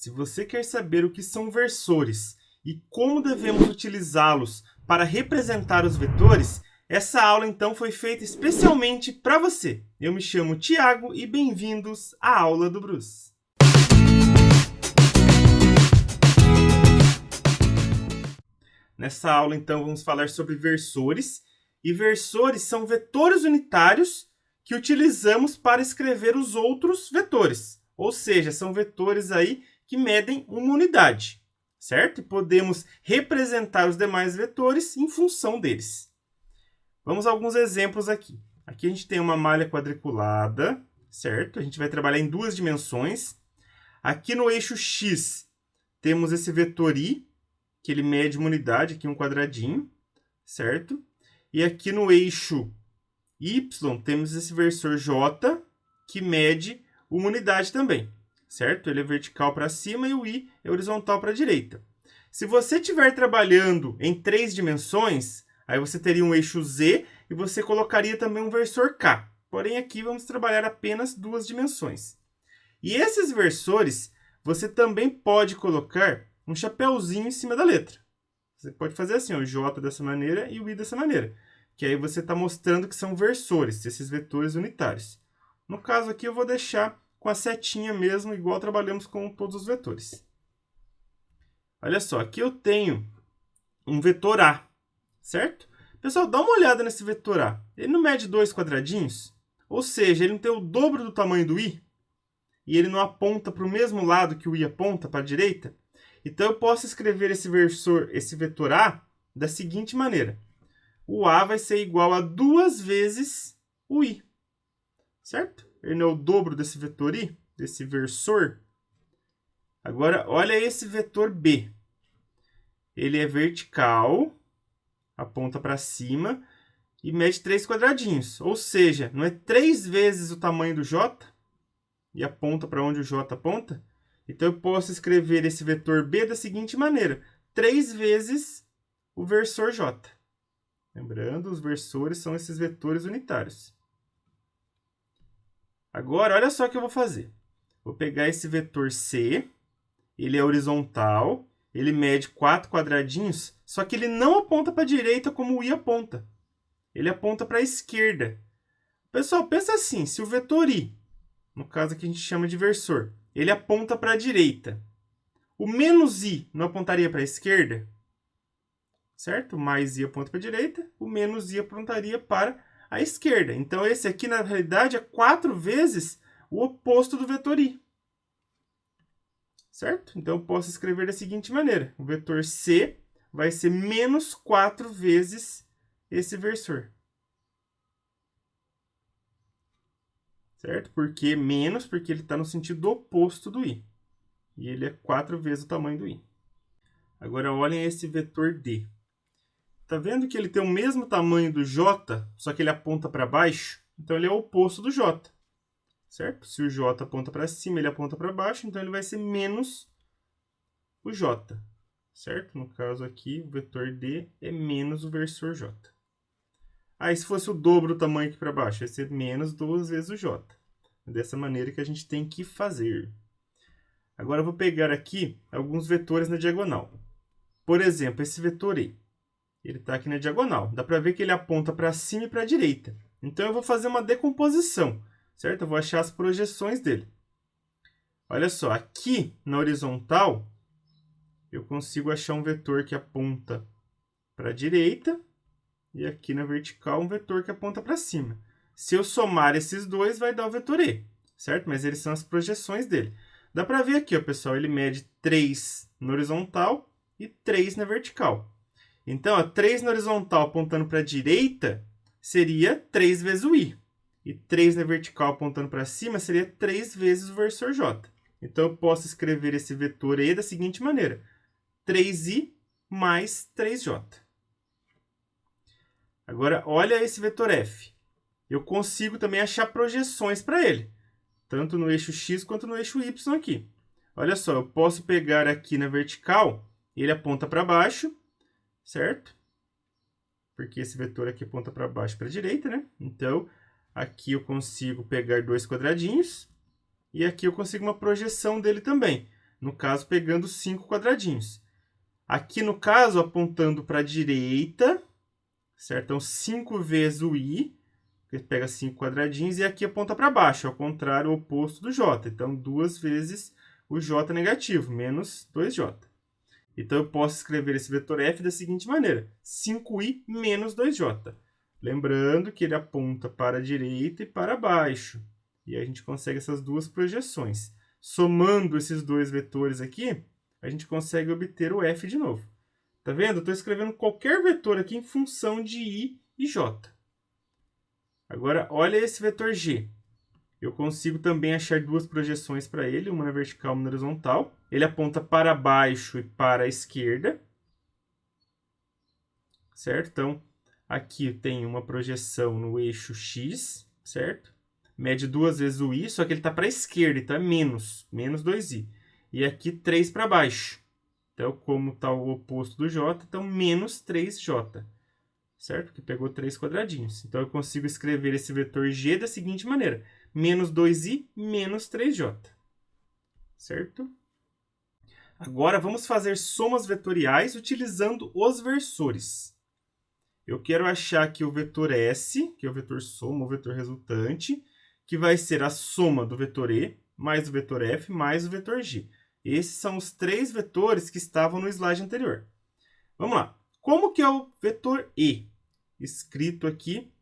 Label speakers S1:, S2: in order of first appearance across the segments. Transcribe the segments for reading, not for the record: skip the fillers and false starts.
S1: Se você quer saber o que são versores e como devemos utilizá-los para representar os vetores, essa aula então foi feita especialmente para você. Eu me chamo Tiago e bem-vindos à aula do Bruce. Nessa aula então vamos falar sobre versores, e versores são vetores unitários que utilizamos para escrever os outros vetores, ou seja, são vetores aí que medem uma unidade, certo? E podemos representar os demais vetores em função deles. Vamos a alguns exemplos aqui. Aqui a gente tem uma malha quadriculada, certo? A gente vai trabalhar em duas dimensões. Aqui no eixo X temos esse vetor I, que ele mede uma unidade, aqui um quadradinho, certo? E aqui no eixo Y temos esse versor J, que mede uma unidade também, certo? Ele é vertical para cima e o I é horizontal para a direita. Se você estiver trabalhando em 3 dimensões, aí você teria um eixo Z e você colocaria também um versor K. Porém, aqui vamos trabalhar apenas 2 dimensões. E esses versores, você também pode colocar um chapéuzinho em cima da letra. Você pode fazer assim, ó, o J dessa maneira e o I dessa maneira. Que aí você está mostrando que são versores, esses vetores unitários. No caso aqui eu vou deixar com a setinha mesmo, igual trabalhamos com todos os vetores. Olha só, aqui eu tenho um vetor A, certo? Pessoal, dá uma olhada nesse vetor A. Ele não mede 2 quadradinhos? Ou seja, ele não tem o dobro do tamanho do I? E ele não aponta para o mesmo lado que o I aponta, para a direita? Então, eu posso escrever esse vetor A da seguinte maneira. O A vai ser igual a 2 vezes o I, certo? Ele não é o dobro desse vetor I, desse versor. Agora, olha esse vetor B. Ele é vertical, aponta para cima e mede 3 quadradinhos. Ou seja, não é 3 vezes o tamanho do J e aponta para onde o J aponta? Então, eu posso escrever esse vetor B da seguinte maneira. 3 vezes o versor J. Lembrando, os versores são esses vetores unitários. Agora, olha só o que eu vou fazer. Vou pegar esse vetor C, ele é horizontal, ele mede 4 quadradinhos, só que ele não aponta para a direita como o I aponta. Ele aponta para a esquerda. Pessoal, pensa assim, se o vetor I, no caso aqui a gente chama de versor, ele aponta para a direita, o menos I não apontaria para a esquerda? Certo? O mais I aponta para a direita, o menos I apontaria para a esquerda. Então, esse aqui, na realidade, é 4 vezes o oposto do vetor I. Certo? Então, eu posso escrever da seguinte maneira. O vetor C vai ser menos 4 vezes esse versor. Certo? Por que menos? Porque ele está no sentido oposto do I. E ele é 4 vezes o tamanho do I. Agora, olhem esse vetor D. Tá vendo que ele tem o mesmo tamanho do J, só que ele aponta para baixo? Então, ele é o oposto do J, certo? Se o J aponta para cima, ele aponta para baixo, então ele vai ser menos o J, certo? No caso aqui, o vetor D é menos o versor J. Aí, se fosse o dobro do tamanho aqui para baixo, vai ser menos 2 vezes o J. Dessa maneira que a gente tem que fazer. Agora, eu vou pegar aqui alguns vetores na diagonal. Por exemplo, esse vetor E. Ele está aqui na diagonal. Dá para ver que ele aponta para cima e para a direita. Então, eu vou fazer uma decomposição, certo? Eu vou achar as projeções dele. Olha só, aqui na horizontal, eu consigo achar um vetor que aponta para a direita. E aqui na vertical, um vetor que aponta para cima. Se eu somar esses dois, vai dar o vetor E, certo? Mas eles são as projeções dele. Dá para ver aqui, ó, pessoal, ele mede 3 na horizontal e 3 na vertical. Então, ó, 3 na horizontal apontando para a direita seria 3 vezes o I. E 3 na vertical apontando para cima seria 3 vezes o versor J. Então, eu posso escrever esse vetor E da seguinte maneira. 3I mais 3J. Agora, olha esse vetor F. Eu consigo também achar projeções para ele. Tanto no eixo X quanto no eixo Y aqui. Olha só, eu posso pegar aqui na vertical, ele aponta para baixo, certo? Porque esse vetor aqui aponta para baixo e para a direita, né? Então, aqui eu consigo pegar 2 quadradinhos. E aqui eu consigo uma projeção dele também. No caso, pegando 5 quadradinhos. Aqui, no caso, apontando para a direita, certo? Então, 5 vezes o i, que pega 5 quadradinhos, e aqui aponta para baixo, ao contrário, o oposto do j. Então, 2 vezes o j negativo, menos 2j. Então, eu posso escrever esse vetor f da seguinte maneira: 5i menos 2j. Lembrando que ele aponta para a direita e para baixo. E a gente consegue essas duas projeções. Somando esses dois vetores aqui, a gente consegue obter o f de novo. Tá vendo? Eu estou escrevendo qualquer vetor aqui em função de i e j. Agora, olha esse vetor g. Eu consigo também achar duas projeções para ele, uma na vertical e uma na horizontal. Ele aponta para baixo e para a esquerda. Certo? Então, aqui tem uma projeção no eixo x, certo? Mede 2 vezes o i, só que ele está para a esquerda, então é menos 2i. E aqui 3 para baixo. Então, como está o oposto do j, então menos 3j. Certo? Que pegou 3 quadradinhos. Então, eu consigo escrever esse vetor g da seguinte maneira: menos 2i menos 3j. Certo? Agora, vamos fazer somas vetoriais utilizando os versores. Eu quero achar aqui o vetor S, que é o vetor soma, o vetor resultante, que vai ser a soma do vetor E mais o vetor F mais o vetor G. Esses são os 3 vetores que estavam no slide anterior. Vamos lá. Como que é o vetor E? Escrito aqui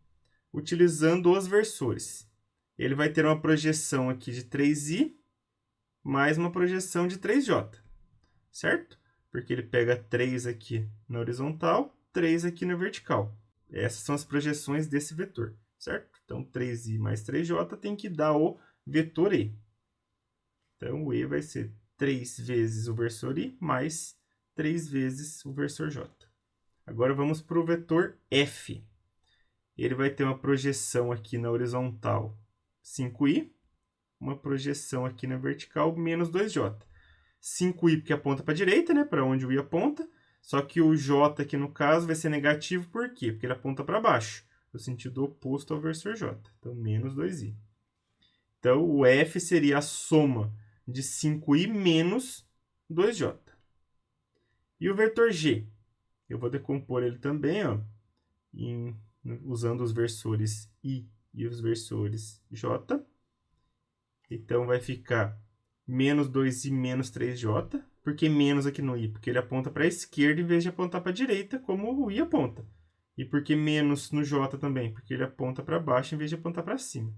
S1: utilizando os versores. Ele vai ter uma projeção aqui de 3i mais uma projeção de 3j. Certo? Porque ele pega 3 aqui na horizontal, 3 aqui na vertical. Essas são as projeções desse vetor, certo? Então, 3i mais 3j tem que dar o vetor E. Então, o E vai ser 3 vezes o versor I mais 3 vezes o versor J. Agora, vamos para o vetor F. Ele vai ter uma projeção aqui na horizontal 5i, uma projeção aqui na vertical menos 2j. 5i porque aponta para a direita, né? Para onde o i aponta. Só que o j aqui no caso vai ser negativo, por quê? Porque ele aponta para baixo, no sentido oposto ao versor j. Então, menos 2i. Então, o f seria a soma de 5i menos 2j. E o vetor g? Eu vou decompor ele também, ó, usando os versores i e os versores j. Então, vai ficar menos 2i menos 3j. Por que menos aqui no i? Porque ele aponta para a esquerda em vez de apontar para a direita, como o i aponta. E por que menos no j também? Porque ele aponta para baixo em vez de apontar para cima.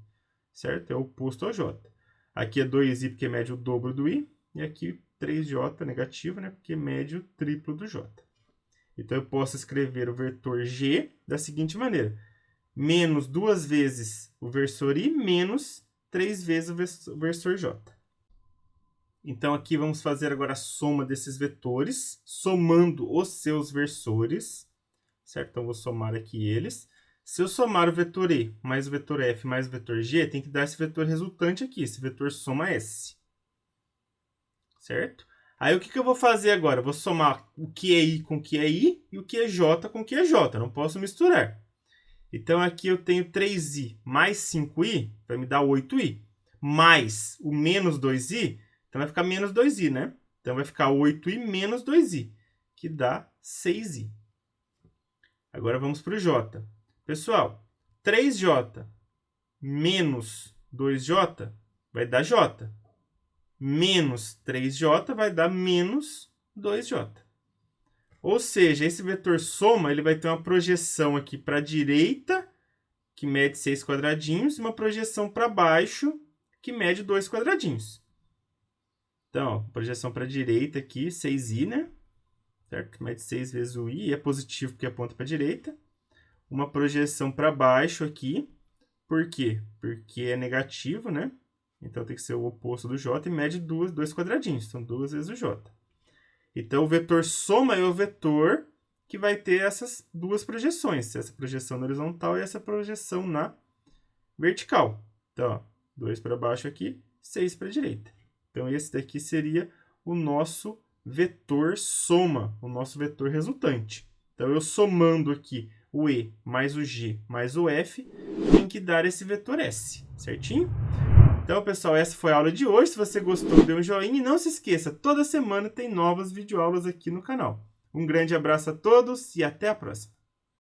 S1: Certo? É o oposto ao j. Aqui é 2i porque mede o dobro do i. E aqui 3j negativo, né? Porque mede o triplo do j. Então, eu posso escrever o vetor g da seguinte maneira: menos 2 vezes o versor i menos 3 vezes o versor j. Então, aqui vamos fazer agora a soma desses vetores, somando os seus versores, certo? Então, vou somar aqui eles. Se eu somar o vetor E mais o vetor F mais o vetor G, tem que dar esse vetor resultante aqui, esse vetor soma S. Certo? Aí, o que eu vou fazer agora? Eu vou somar o que é I com o que é I e o que é J com o que é J. Não posso misturar. Então, aqui eu tenho 3i mais 5i, vai me dar 8i, mais o menos 2i, então vai ficar menos 2i, né? Então vai ficar 8i menos 2i, que dá 6i. Agora vamos para o j. Pessoal, 3j menos 2j vai dar j. Menos 3j vai dar menos 2j. Ou seja, esse vetor soma ele vai ter uma projeção aqui para a direita, que mede 6 quadradinhos, e uma projeção para baixo, que mede 2 quadradinhos. Então, ó, projeção para a direita aqui, 6i, né? Certo? Mede 6 vezes o i, é positivo porque aponta para a direita. Uma projeção para baixo aqui. Por quê? Porque é negativo, né? Então, tem que ser o oposto do j e mede 2 quadradinhos. Então, 2 vezes o j. Então, o vetor soma é o vetor que vai ter essas duas projeções. Essa projeção na horizontal e essa projeção na vertical. Então, ó, 2 para baixo aqui, 6 para a direita. Então, esse daqui seria o nosso vetor soma, o nosso vetor resultante. Então, eu somando aqui o E mais o G mais o F, tem que dar esse vetor S, certinho? Então, pessoal, essa foi a aula de hoje. Se você gostou, dê um joinha e não se esqueça, toda semana tem novas videoaulas aqui no canal. Um grande abraço a todos e até a próxima!